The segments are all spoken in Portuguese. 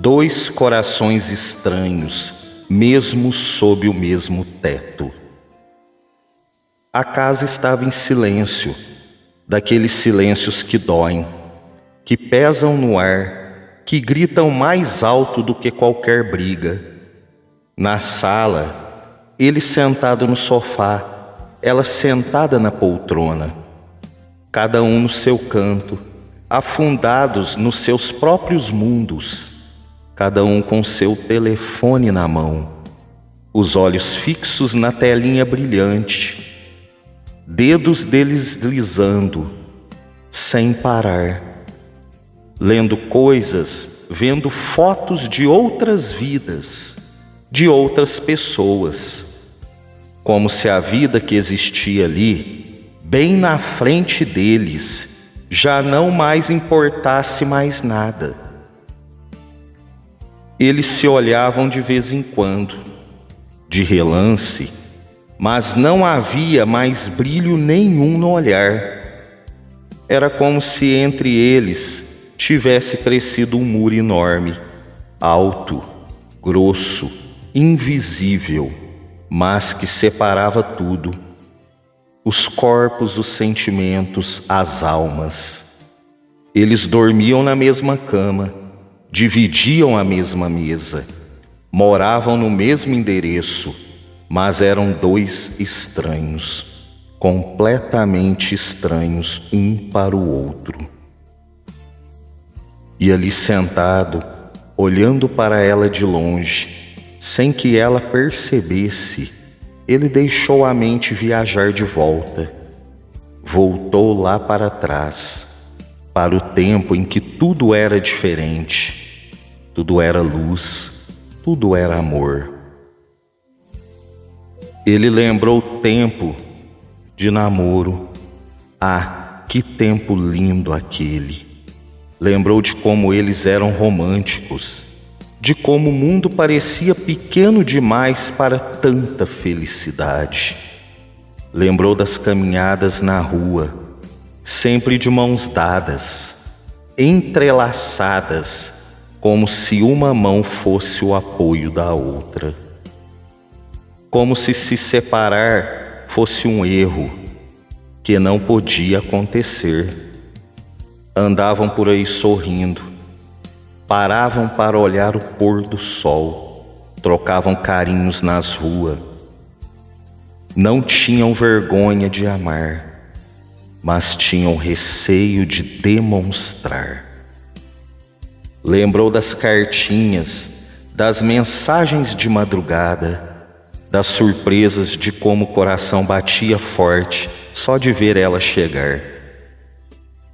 Dois corações estranhos, mesmo sob o mesmo teto. A casa estava em silêncio, daqueles silêncios que doem, que pesam no ar, que gritam mais alto do que qualquer briga. Na sala, ele sentado no sofá, ela sentada na poltrona, cada um no seu canto, afundados nos seus próprios mundos, cada um com seu telefone na mão, os olhos fixos na telinha brilhante, dedos deslizando, sem parar, lendo coisas, vendo fotos de outras vidas, de outras pessoas, como se a vida que existia ali, bem na frente deles, já não mais importasse mais nada. Eles se olhavam de vez em quando, de relance, mas não havia mais brilho nenhum no olhar. Era como se entre eles tivesse crescido um muro enorme, alto, grosso, invisível, mas que separava tudo: os corpos, os sentimentos, as almas. Eles dormiam na mesma cama, dividiam a mesma mesa, moravam no mesmo endereço, mas eram dois estranhos, completamente estranhos um para o outro. E ali sentado, olhando para ela de longe, sem que ela percebesse, ele deixou a mente viajar de volta. Voltou lá para trás, para o tempo em que tudo era diferente. Tudo era luz, tudo era amor. Ele lembrou o tempo de namoro. Ah, que tempo lindo aquele! Lembrou de como eles eram românticos, de como o mundo parecia pequeno demais para tanta felicidade. Lembrou das caminhadas na rua, sempre de mãos dadas, entrelaçadas, como se uma mão fosse o apoio da outra. Como se separar fosse um erro que não podia acontecer. Andavam por aí sorrindo, paravam para olhar o pôr do sol, trocavam carinhos nas ruas. Não tinham vergonha de amar, mas tinham receio de demonstrar. Lembrou das cartinhas, das mensagens de madrugada, das surpresas de como o coração batia forte só de ver ela chegar.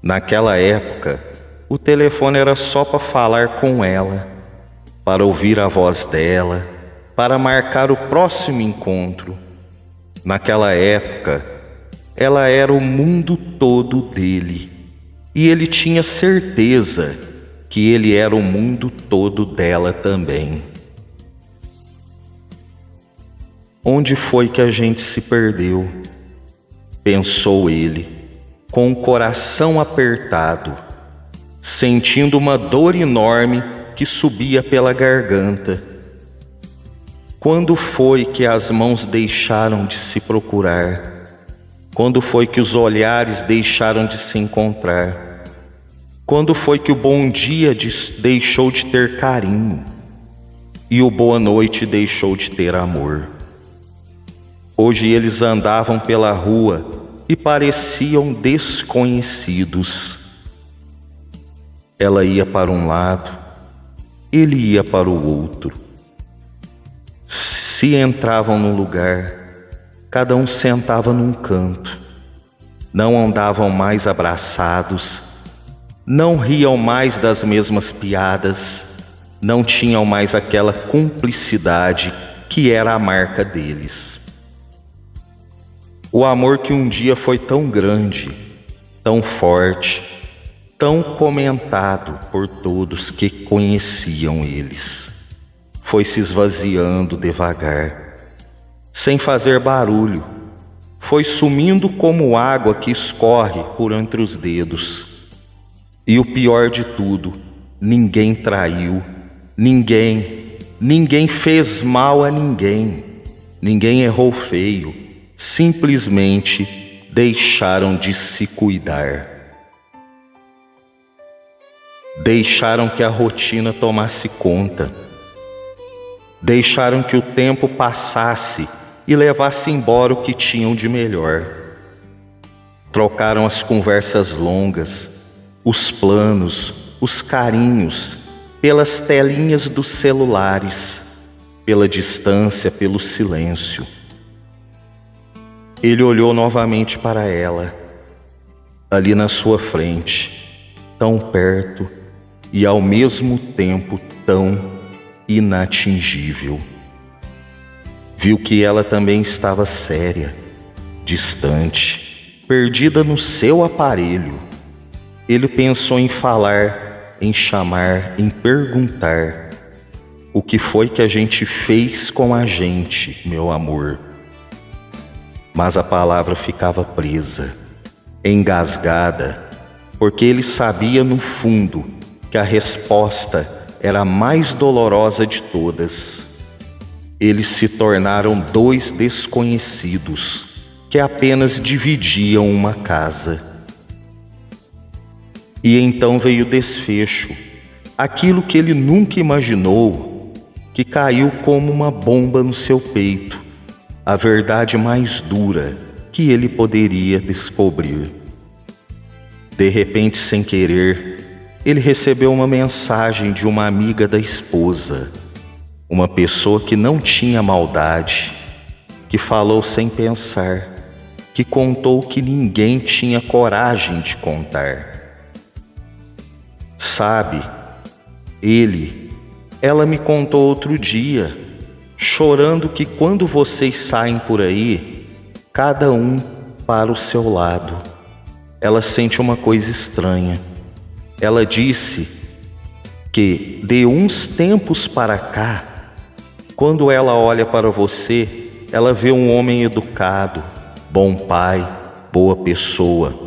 Naquela época, o telefone era só para falar com ela, para ouvir a voz dela, para marcar o próximo encontro. Naquela época, ela era o mundo todo dele, e ele tinha certeza que ele era o mundo todo dela também. Onde foi que a gente se perdeu? Pensou ele, com o coração apertado, sentindo uma dor enorme que subia pela garganta. Quando foi que as mãos deixaram de se procurar? Quando foi que os olhares deixaram de se encontrar? Quando foi que o bom dia deixou de ter carinho e o boa noite deixou de ter amor? Hoje eles andavam pela rua e pareciam desconhecidos. Ela ia para um lado, ele ia para o outro. Se entravam num lugar, cada um sentava num canto. Não andavam mais abraçados, não riam mais das mesmas piadas, não tinham mais aquela cumplicidade que era a marca deles. O amor que um dia foi tão grande, tão forte, tão comentado por todos que conheciam eles, foi se esvaziando devagar, sem fazer barulho, foi sumindo como água que escorre por entre os dedos. E o pior de tudo, ninguém traiu, Ninguém fez mal a ninguém. Ninguém errou feio. Simplesmente deixaram de se cuidar. Deixaram que a rotina tomasse conta. Deixaram que o tempo passasse e levasse embora o que tinham de melhor. Trocaram as conversas longas, os planos, os carinhos, pelas telinhas dos celulares, pela distância, pelo silêncio. Ele olhou novamente para ela, ali na sua frente, tão perto e ao mesmo tempo tão inatingível. Viu que ela também estava séria, distante, perdida no seu aparelho. Ele pensou em falar, em chamar, em perguntar: o que foi que a gente fez com a gente, meu amor? Mas a palavra ficava presa, engasgada, porque ele sabia no fundo que a resposta era a mais dolorosa de todas. Eles se tornaram dois desconhecidos que apenas dividiam uma casa. E então veio o desfecho, aquilo que ele nunca imaginou, que caiu como uma bomba no seu peito, a verdade mais dura que ele poderia descobrir. De repente, sem querer, ele recebeu uma mensagem de uma amiga da esposa, uma pessoa que não tinha maldade, que falou sem pensar, que contou que ninguém tinha coragem de contar. Sabe, ela me contou outro dia, chorando que quando vocês saem por aí, cada um para o seu lado, ela sente uma coisa estranha. Ela disse que de uns tempos para cá, quando ela olha para você, ela vê um homem educado, bom pai, boa pessoa,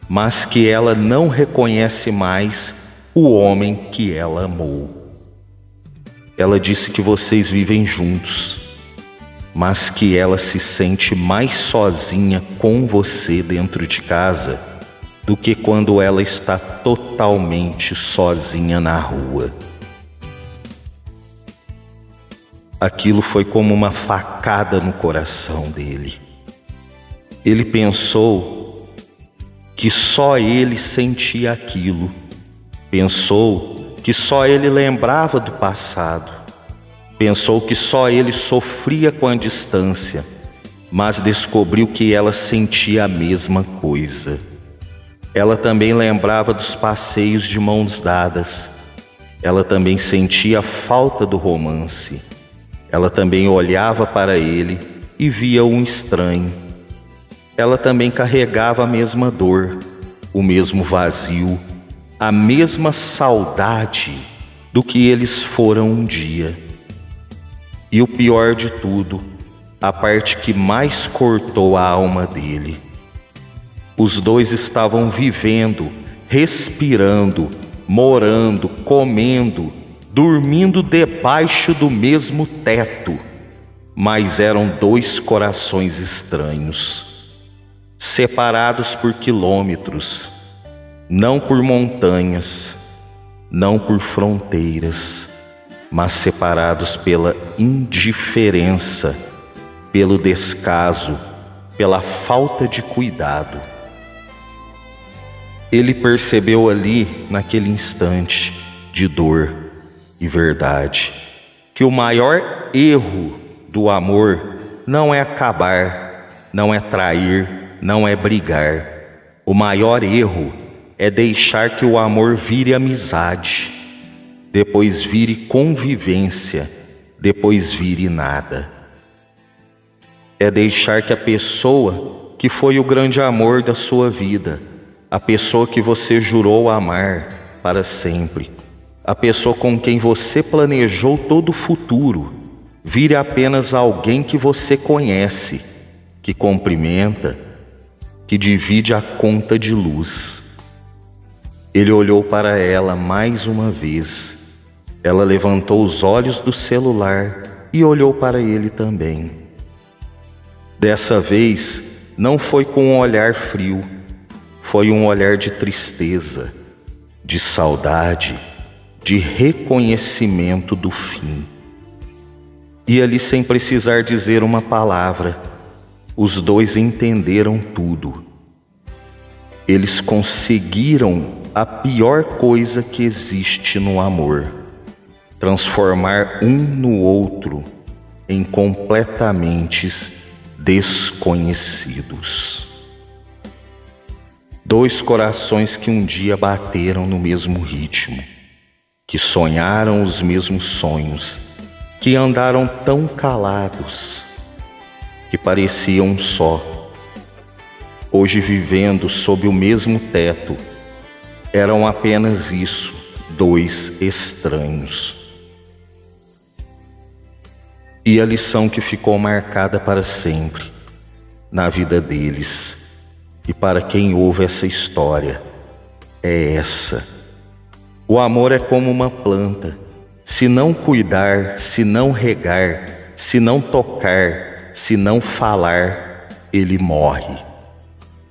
mas que ela não reconhece mais o homem que ela amou. Ela disse que vocês vivem juntos, mas que ela se sente mais sozinha com você dentro de casa do que quando ela está totalmente sozinha na rua. Aquilo foi como uma facada no coração dele. Ele pensou que só ele sentia aquilo. Pensou que só ele lembrava do passado. Pensou que só ele sofria com a distância, mas descobriu que ela sentia a mesma coisa. Ela também lembrava dos passeios de mãos dadas. Ela também sentia a falta do romance. Ela também olhava para ele e via um estranho. Ela também carregava a mesma dor, o mesmo vazio, a mesma saudade do que eles foram um dia. E o pior de tudo, a parte que mais cortou a alma dele: os dois estavam vivendo, respirando, morando, comendo, dormindo debaixo do mesmo teto, mas eram dois corações estranhos, separados por quilômetros, não por montanhas, não por fronteiras, mas separados pela indiferença, pelo descaso, pela falta de cuidado. Ele percebeu ali, naquele instante de dor e verdade, que o maior erro do amor não é acabar, não é trair, não é brigar. O maior erro é deixar que o amor vire amizade, depois vire convivência, depois vire nada. É deixar que a pessoa que foi o grande amor da sua vida, a pessoa que você jurou amar para sempre, a pessoa com quem você planejou todo o futuro, vire apenas alguém que você conhece, que cumprimenta, que divide a conta de luz. Ele olhou para ela mais uma vez Ela levantou os olhos do celular e olhou para ele também. Dessa vez, não foi com um olhar frio, foi um olhar de tristeza, de saudade, de reconhecimento do fim. E ali, sem precisar dizer uma palavra, os dois entenderam tudo. Eles conseguiram a pior coisa que existe no amor: transformar um no outro em completamente desconhecidos. Dois corações que um dia bateram no mesmo ritmo, que sonharam os mesmos sonhos, que andaram tão calados, que pareciam um só. Hoje, vivendo sob o mesmo teto, eram apenas isso, dois estranhos. E a lição que ficou marcada para sempre na vida deles, e para quem ouve essa história, é essa: o amor é como uma planta. Se não cuidar, se não regar, se não tocar, se não falar, ele morre.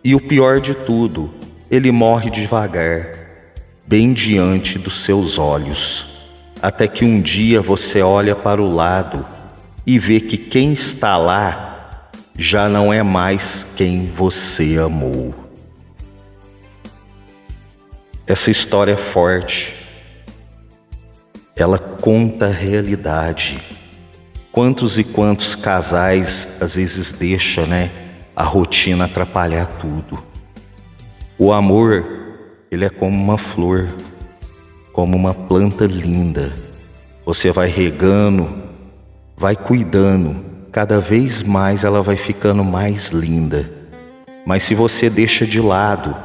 E o pior de tudo, ele morre devagar, bem diante dos seus olhos, até que um dia você olha para o lado e vê que quem está lá já não é mais quem você amou. Essa história é forte. Ela conta a realidade. Quantos e quantos casais às vezes deixam, a rotina atrapalhar tudo. O amor, ele é como uma flor, como uma planta linda. Você vai regando, vai cuidando, cada vez mais ela vai ficando mais linda. Mas se você deixa de lado,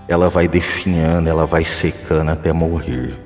ela vai definhando, ela vai secando até morrer.